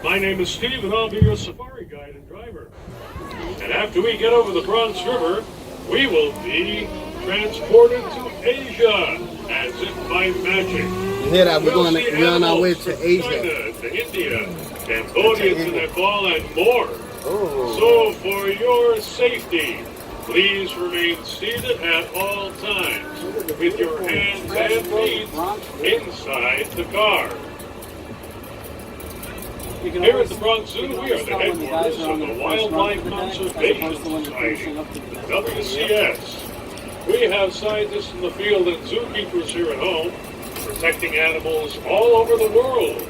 My name is Steve, and I'll be your safari guide and driver. And after we get over the Bronx River, we will be transported to Asia, as if by magic. You hear that? We're on our way to Asia. China, to India, Cambodia, to Nepal, and more. Oh. So, for your safety, please remain seated at all times, with your hands and feet inside the car. Here at the Bronx Zoo, we are the headquarters of the Wildlife Conservation Society, the WCS. We have scientists in the field and zookeepers here at home, protecting animals all over the world.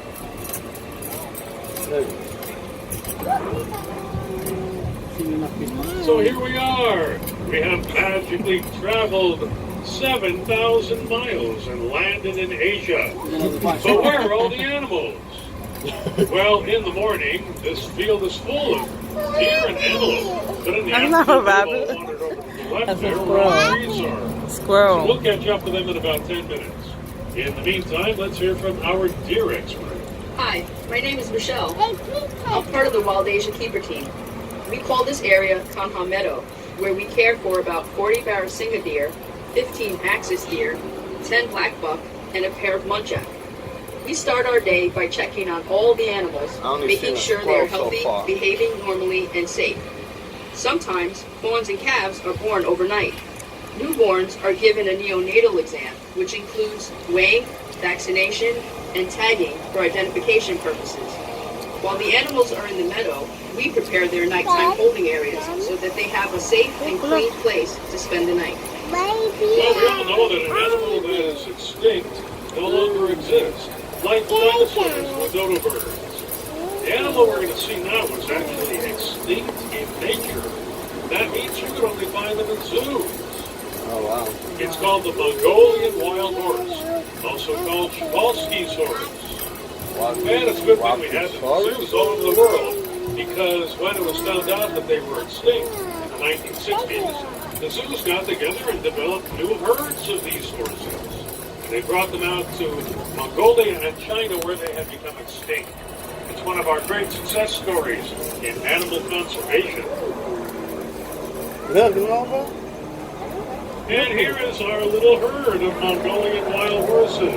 So here we are. We have magically traveled 7,000 miles and landed in Asia. But where are all the animals? Well, in the morning, this field is full of deer and antelope. But in the afternoon, not a rabbit. they all wandered over to the left That's a there squirrel. where the trees are. Squirrel. So we'll catch up with them in about 10 minutes. In the meantime, let's hear from our deer expert. Hi, my name is Michelle. I'm part of the Wild Asia Keeper team. We call this area Kanha Meadow, where we care for about 40 Barasingha deer, 15 axis deer, 10 blackbuck, and a pair of muntjac. We start our day by checking on all the animals, making sure they are healthy, behaving normally, and safe. Sometimes, fawns and calves are born overnight. Newborns are given a neonatal exam, which includes weighing, vaccination, and tagging for identification purposes. While the animals are in the meadow, we prepare their nighttime holding areas so that they have a safe and clean place to spend the night. Well, we all know that an animal that is extinct no longer exists, like dinosaurs or dodo birds. The animal we're going to see now was actually extinct in nature. That means you could only find them in zoos. Oh, wow. It's called the Mongolian wild horse, also called Mosquitoes. And it's a good thing we had them in zoos all over the world, because when it was found out that they were extinct in the 1960s, the zoos got together and developed new herds of these horses. And they brought them out to Mongolia and China, where they had become extinct. It's one of our great success stories in animal conservation. And here is our little herd of Mongolian wild horses.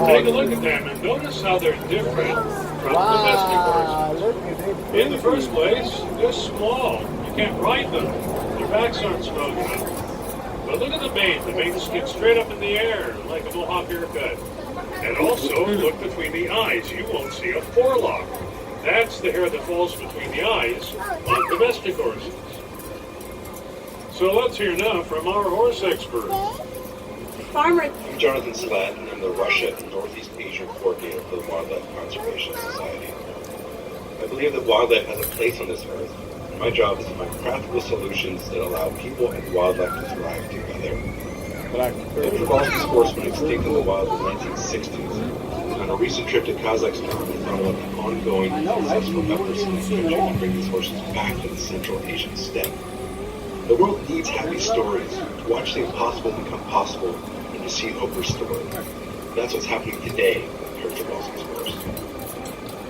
Take a look at them and notice how they're different from domestic horses. In the first place, they're small. You can't ride them. Their backs aren't strong enough. But look at the mane. The mane sticks straight up in the air like a mohawk haircut. And also, look between the eyes. You won't see a forelock. That's the hair that falls between the eyes on domestic horses. So let's hear now from our horse expert. Farmer. I'm Jonathan Salat, and I'm the Russia and Northeast Asia coordinator for the Wildlife Conservation Society. I believe that wildlife has a place on this earth. My job is to find practical solutions that allow people and wildlife to thrive together. After Boston's horse went extinct in the wild in the 1960s, and on a recent trip to Kazakhstan, we followed up the ongoing successful efforts in the country to bring these horses back to the Central Asian steppe. The world needs happy stories, to watch the impossible become possible, and to see hope restored. That's what's happening today here at Przewalski's horse.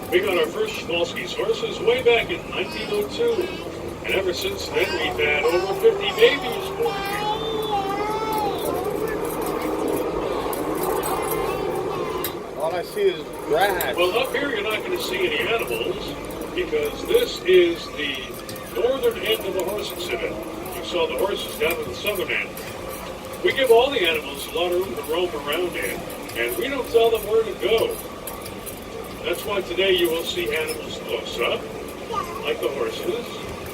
We got our first Przewalski's horses way back in 1902. And ever since then, we've had over 50 babies born here. All I see is grass. Well, up here, you're not going to see any animals, because this is the northern end of the horse exhibit. You saw the horses down at the southern end. We give all the animals a lot of room to roam around in, and we don't tell them where to go. That's why today you will see animals close up, like the horses,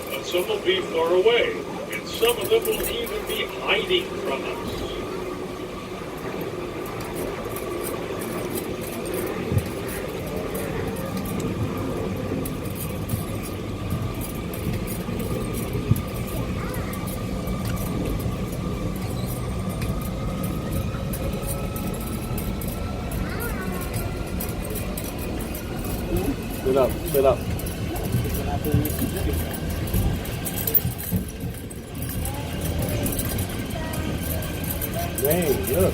but some will be far away, and some of them will even be hiding from us. Sit up, sit up. Dang, look.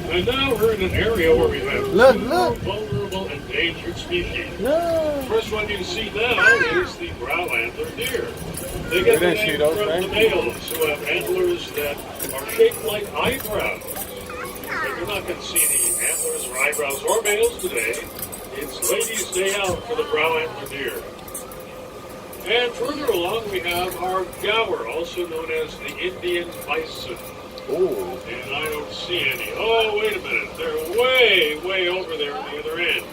And now we're in an area where we have Look. vulnerable and endangered species. No. First one you see now is the brown antler deer. They get the didn't see name those, from right? the males who have antlers that are shaped like eyebrows. But you're not going to see any antlers or eyebrows or males today. It's ladies' day out for the brown antler deer. And further along we have our gaur, also known as the Indian bison. Ooh. And I don't see any. Oh, wait a minute. They're way, way over there on the other end.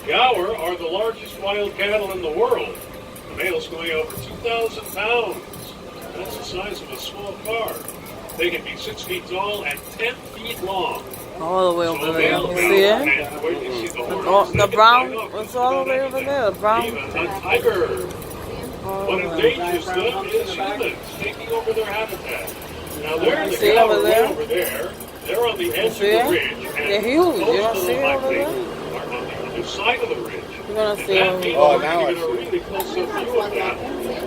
Gaur are the largest wild cattle in the world. The male's going over 2,000 pounds. That's the size of a small car. They can be 6 feet tall and 10 feet long. All the way over there. male See gaur, it? and where you see the horns, Oh, they the can brown climb up was just all the about way over anything. there. The brown. Even a tiger. What Oh, endangers them is humans taking over their habitat. Now they're the See gaur over way there? over there. They're on the edge of See the it? ridge. And They're huge. You most don't of see them, it I over think, there? are on the other side of the ridge. You're gonna And see that over means there. Oh, we're now going I to get a see. really close-up view of that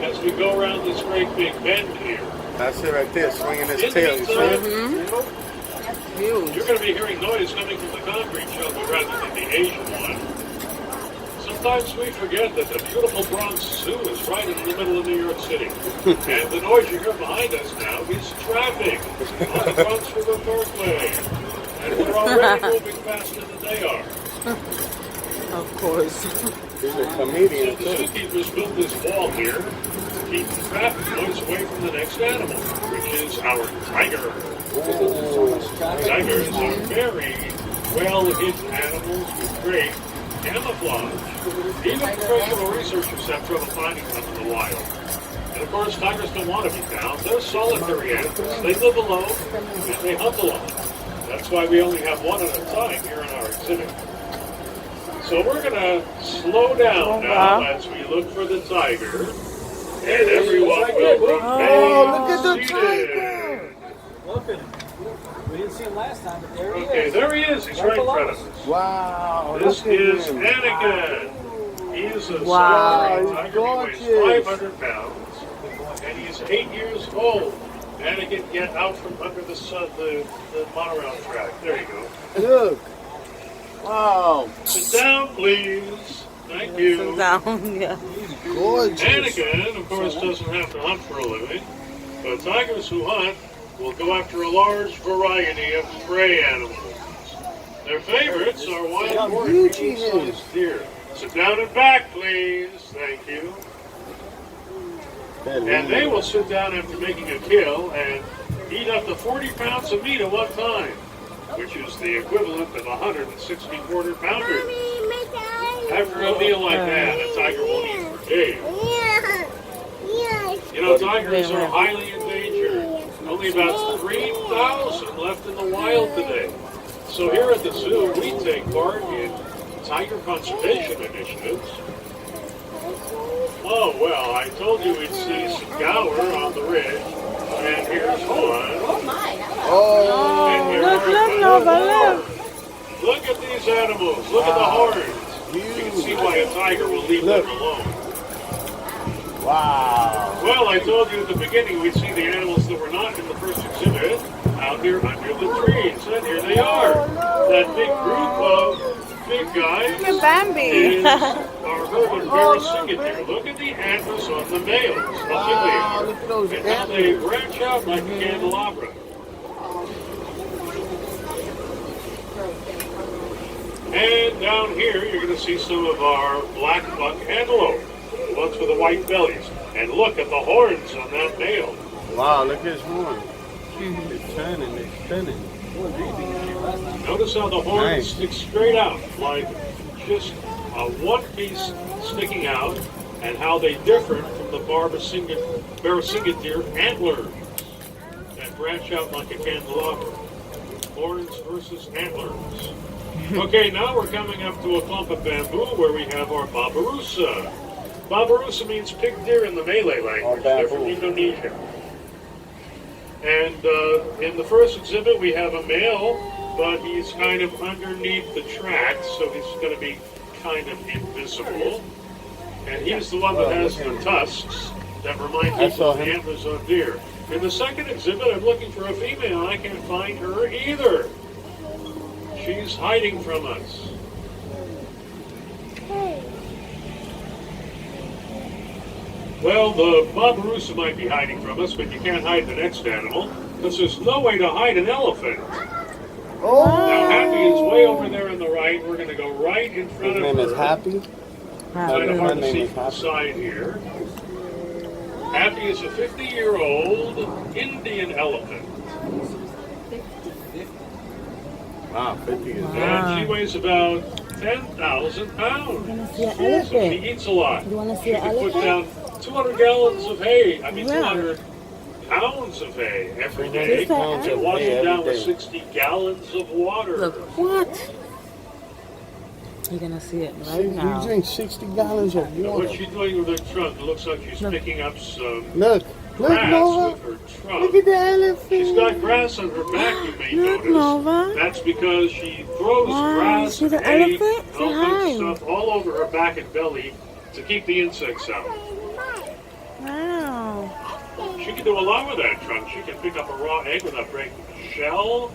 as we go around this great big bend here. That's it right there, swinging his In the tail. You see meantime, it? Huge. you're going to be hearing noise coming from the concrete jungle rather than the Asian one. Sometimes we forget that the beautiful Bronx Zoo is right in the middle of New York City. And the noise you hear behind us now is traffic on the Bronx River Parkway. And we're already moving faster than they are. Of course. He's a So comedian, the too. zookeepers built this wall here to keep the traffic noise away from the next animal, which is our tiger. Tigers are very well-hidden animals with great camouflage. Even professional researchers have trouble finding them in the wild. And of course, tigers don't want to be found. They're solitary animals. They live alone and they hunt alone. That's why we only have one at a time here in our exhibit. So we're going to slow down now as we look for the tiger. And everyone will Oh, look at the seated. Look at him. We didn't see him last time, but there he Okay, is. there he is. He's right in front of us. Wow. This look at is him. Anakin. He's a Wow. solitary tiger. He Gorgeous. weighs 500 pounds. And he's 8 years old. Anakin, get out from under the monorail track. There you go. Look. Wow. Sit down, please. Thank you. Down, yeah. Gorgeous. Anakin, of course, doesn't have to hunt for a living. But tigers who hunt will go after a large variety of prey animals. Their favorites are wild boar and huge he is. medium-sized deer. Sit down and back, please. Thank you. And they will sit down after making a kill and eat up to 40 pounds of meat at one time, which is the equivalent of 160 quarter-pounders. After a meal like that, a tiger won't eat for days. You know, tigers are highly endangered. Only about 3,000 left in the wild today. So here at the zoo, we take part in tiger conservation initiatives. Oh, well, I told you we'd see some gaur on the ridge. And here's one. Oh. And here look, are look, a no, bunch but more. Look at these animals. Look at the horns. You can see why a tiger will leave them alone. Wow. Well, I told you at the beginning we'd see the animals that were not in the first exhibit out here under the trees. And here they are. That big group of big guys Look at Bambi. is our herd of deer. Look at the antlers on the males. How big they Wow, are. look at those And how they branch out like a candelabra. And down here, you're going to see some of our black buck antelope, the ones with the white bellies. And look at the horns on that male. Wow, look at his horn. It's turning, it's turning. Notice how the horns Nice. stick straight out, like just a one piece sticking out, and how they differ from the Barasingid deer antlers that branch out like a candelabra. Horns versus antlers. Okay, now we're coming up to a clump of bamboo where we have our babarusa. Babarusa means pig deer in the Malay language. They're from Indonesia. And in the first exhibit, we have a male, but he's kind of underneath the tracks, so he's going to be kind of invisible. And he's the one that has the tusks that remind people of the antlers on deer. In the second exhibit, I'm looking for a female. I can't find her either. She's hiding from us. Well, the Barbarossa might be hiding from us, but you can't hide the next animal, because there's no way to hide an elephant. Oh! Now, Happy is way over there on the right. We're going to go right in front His of name her. is Happy. Kind of hard to Her name see is from the Happy. side here. Happy is a 50-year-old Indian elephant. Wow, 50 years old. And she weighs about 10,000 pounds. see an So elephant? she eats a lot. You wanna see She an can put elephant? down 200 gallons of hay. I mean, Yeah. 200 pounds of hay every 200 day. pounds And of wash hay it down every with day. 60 gallons of water. Look, what? You're gonna see it right You now. drink 60 gallons of Now, water. what's she doing with her trunk? It looks like she's Look. picking up some Look, look, grass Nova. with her Look trunk. at the elephant. She's got grass on her back, you may Look, notice. Nova. That's because she throws Wow, grass, see the hay, elephant? and all Say kinds hi. of stuff all over her back and belly to keep the insects out. Wow. She can do a lot with that trunk. She can pick up a raw egg without breaking the shell.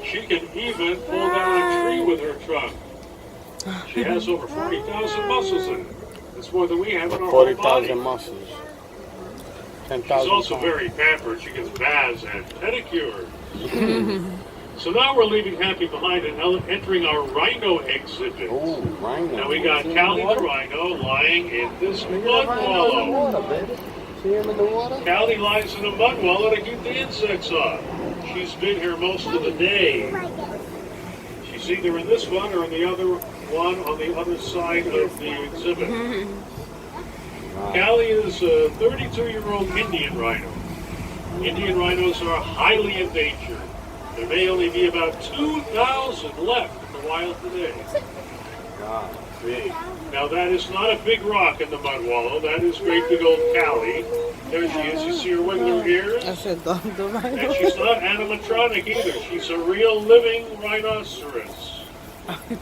She can even pull down a tree with her trunk. She has over 40,000 muscles in it. That's more than we have in our whole body. 40,000 muscles. She's 10,000 also pounds. very pampered. She gets baths and pedicures. So now we're leaving Happy behind and entering our rhino exhibit. Oh, rhino. Now we got Callie the rhino lying in this mud wallow. Water, baby. See him in the water? Callie lies in a mud wallow to keep the insects off. She's been here most of the day. She's either in this one or in the other one on the other side of the exhibit. Callie is a 32-year-old Indian rhino. Indian rhinos are highly endangered. There may only be about 2,000 left in the wild today. God, big. Now that is not a big rock in the mud wallow. That is great big old Callie. There she is. You see her wiggling her ears? I said the And rhino. she's not animatronic either. She's a real living rhinoceros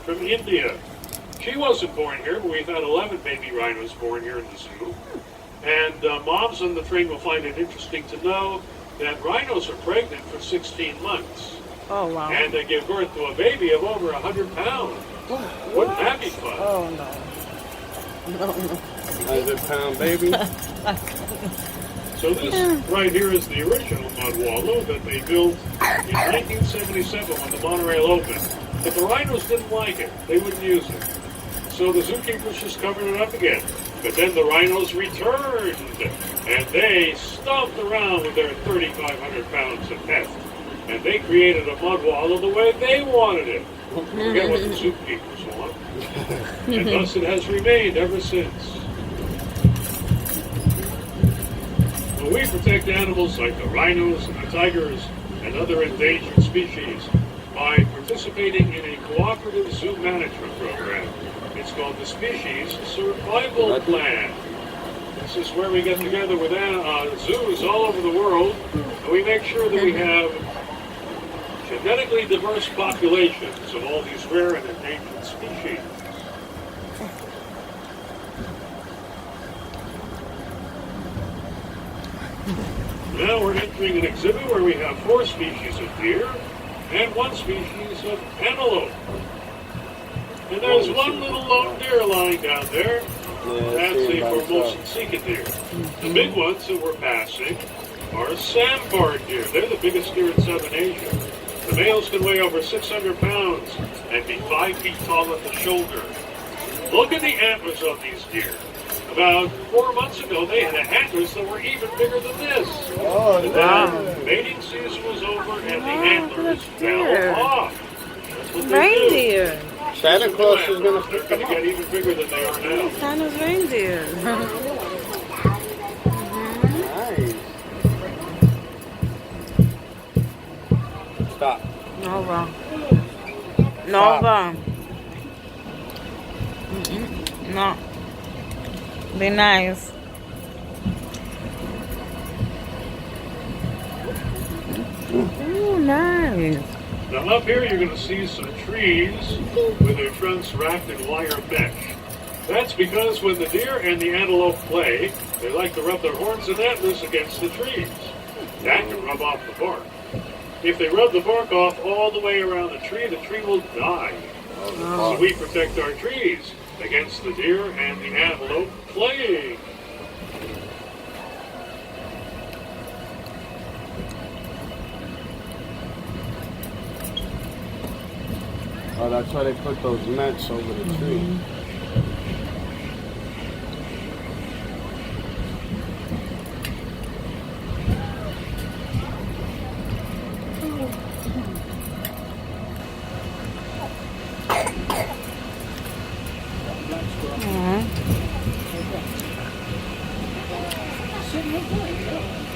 from India. She wasn't born here, but we've had 11 baby rhinos born here in the zoo. And moms on the train will find it interesting to know that rhinos are pregnant for 16 months. Oh, wow. And they give birth to a baby of over 100 pounds. Wouldn't that be fun? Oh, no. No, no. 100-pound baby. So this right here is the original mud wallow that they built in 1977 when the Monorail opened. But the rhinos didn't like it. They wouldn't use it. So the zookeepers just covered it up again. But then the rhinos returned, and they stomped around with their 3,500 pounds of heft. And they created a mud wallow the way they wanted it. Forget what the zookeepers want. And thus it has remained ever since. Well, we protect animals like the rhinos and the tigers and other endangered species by participating in a cooperative zoo management program. It's called the Species Survival Plan. This is where we get together with zoos all over the world, and we make sure that we have genetically diverse populations of all these rare and endangered species. Now we're entering an exhibit where we have 4 species of deer and 1 species of antelope. And there's one little lone deer lying down there. That's a Formosan Sika deer. The big ones that we're passing are sambar deer. They're the biggest deer in southern Asia. The males can weigh over 600 pounds and be 5 feet tall at the shoulder. Look at the antlers of these deer. About 4 months ago, they had antlers that were even bigger than this. Oh, Then mating season was over and the antlers deer. fell off. That's what they do. Reindeer. Santa Claus is going to They're pick going them to up. get even bigger than they are now. Santa's reindeer. Nice. Stop. Nova. Nova. No. Be nice. Ooh, nice. Now up here you're going to see some trees with their trunks wrapped in wire mesh. That's because when the deer and the antelope play, they like to rub their horns and antlers against the trees. That can rub off the bark. If they rub the bark off all the way around the tree will die. So we protect our trees against the deer and the antelope playing. Oh, that's why they put those nets over the tree.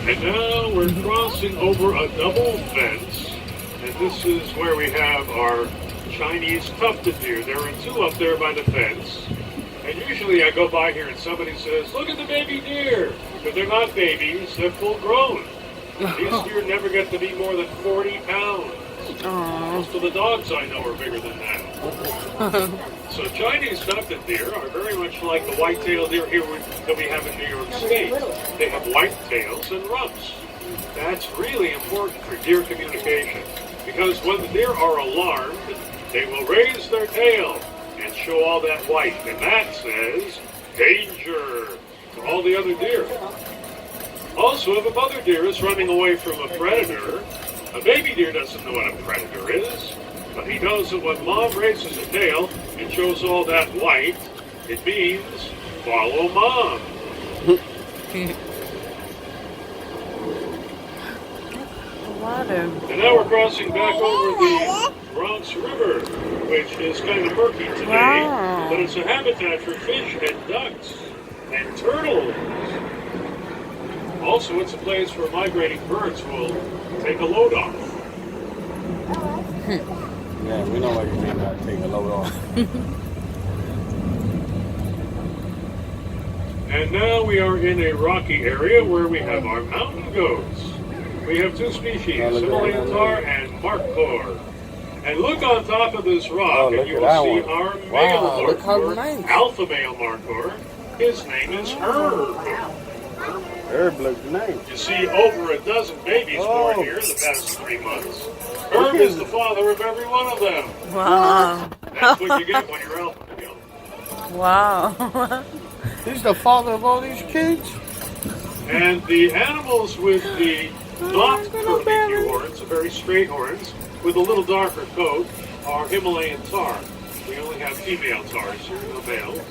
And now we're crossing over a double fence, and this is where we have our Chinese tufted deer. There are two up there by the fence, and usually I go by here and somebody says, "Look at the baby deer," but they're not babies, they're full grown. These deer never get to be more than 40 pounds. Most of the dogs I know are bigger than that. So Chinese tufted deer are very much like the white-tailed deer here that we have in New York State. They have white tails and rumps. That's really important for deer communication, because when the deer are alarmed, they will raise their tail and show all that white, and that says danger to all the other deer. Also, if a mother deer is running away from a predator, a baby deer doesn't know what a predator is, but he knows that when mom raises the tail and shows all that white, it means follow mom. Water. And now we're crossing back over the Bronx River, which is kind of murky today, Wow. but it's a habitat for fish and ducks and turtles. Also, it's a place where migrating birds will take a load off. Yeah, we know what you mean by take a load off. And now we are in a rocky area where we have our mountain goats. We have two species, Himalayan tar and Markhor. And look on top of this rock, and you will see our male look how Markhor, nice. alpha male Markhor. His name is Herb. Herb looks nice. You see over a dozen babies born here in the past 3 months. Herb is the father of every one of them. Wow. That's what you get when you're alpha male. Wow. He's the father of all these kids? And the animals with the not curly horns, the very straight horns, with a little darker coat, are Himalayan tar. We only have female tars here, no males.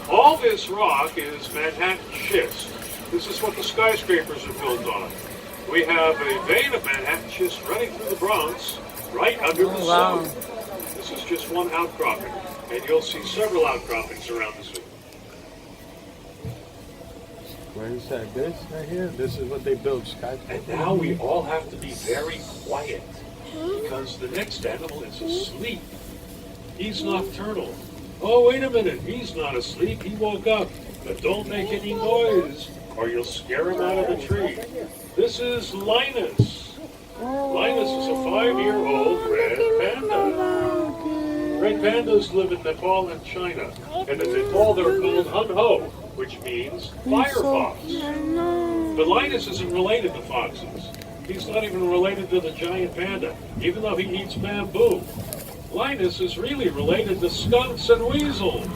All this rock is Manhattan schist. This is what the skyscrapers are built on. We have a vein of Manhattan schist running through the Bronx, right under the Wow. zoo. This is just one outcropping, and you'll see several outcroppings around the zoo. Where he said this right here? This is what they build skyscrapers. And now we all have to be very quiet, because the next animal is asleep. He's nocturnal. Oh, wait a minute, he's not asleep, he woke up. But don't make any noise, or you'll scare him out of the tree. This is Linus. Linus is a 5-year-old red panda. Red pandas live in Nepal and China, and in Nepal they're called hun-ho, which means fire fox. But Linus isn't related to foxes. He's not even related to the giant panda, even though he eats bamboo. Linus is really related to skunks and weasels.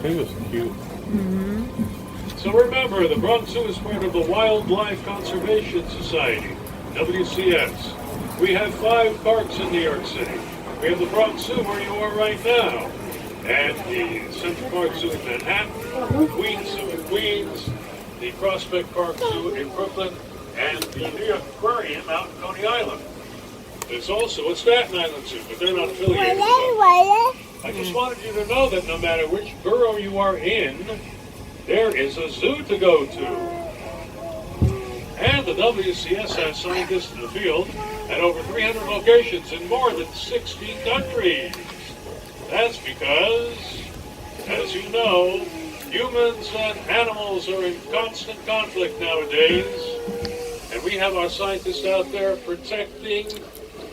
He was cute. So remember, the Bronx Zoo is part of the Wildlife Conservation Society, WCS. We have 5 parks in New York City. We have the Bronx Zoo where you are right now, and the Central Park Zoo in Manhattan, Queens Zoo in Queens, the Prospect Park Zoo in Brooklyn, and the New York Aquarium out in Coney Island. There's also a Staten Island Zoo, but they're not affiliated with us. I just wanted you to know that no matter which borough you are in, there is a zoo to go to. And the WCS has scientists in the field at over 300 locations in more than 60 countries. That's because, as you know, humans and animals are in constant conflict nowadays, and we have our scientists out there protecting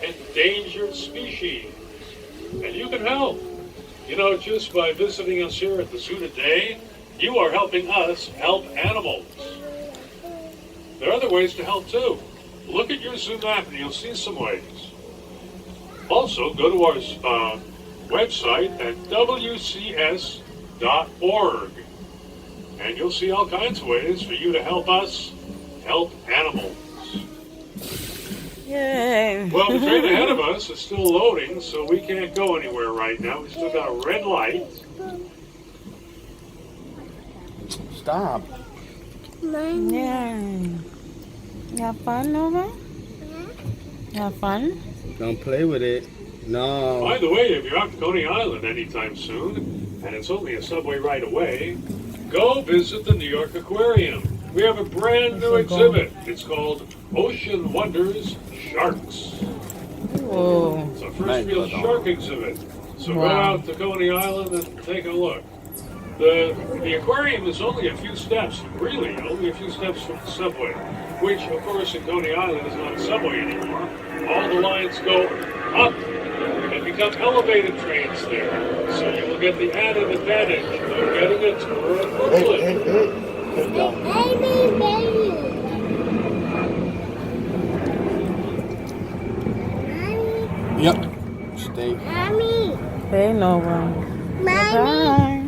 endangered species. And you can help. You know, just by visiting us here at the zoo today, you are helping us help animals. There are other ways to help too. Look at your zoo map and you'll see some ways. Also, go to our website at wcs.org. And you'll see all kinds of ways for you to help us help animals. Yay. Well, the train ahead of us is still loading, so we can't go anywhere right now. We still got a red light. Stop. Yeah. You have fun, Nova? You have fun? Don't play with it. No. By the way, if you're out to Coney Island anytime soon, and it's only a subway right away, go visit the New York Aquarium. We have a brand new exhibit. It's called Ocean Wonders Sharks. Whoa. It's a first real shark exhibit. So go out to Coney Island and take a look. The aquarium is only a few steps, really, only a few steps from the subway, which, of course, in Coney Island is not a subway anymore. All the lines go up and become elevated trains there. So you will get the added advantage of getting a tour of Brooklyn. Yep. Stay. Hey, Nova. Bye.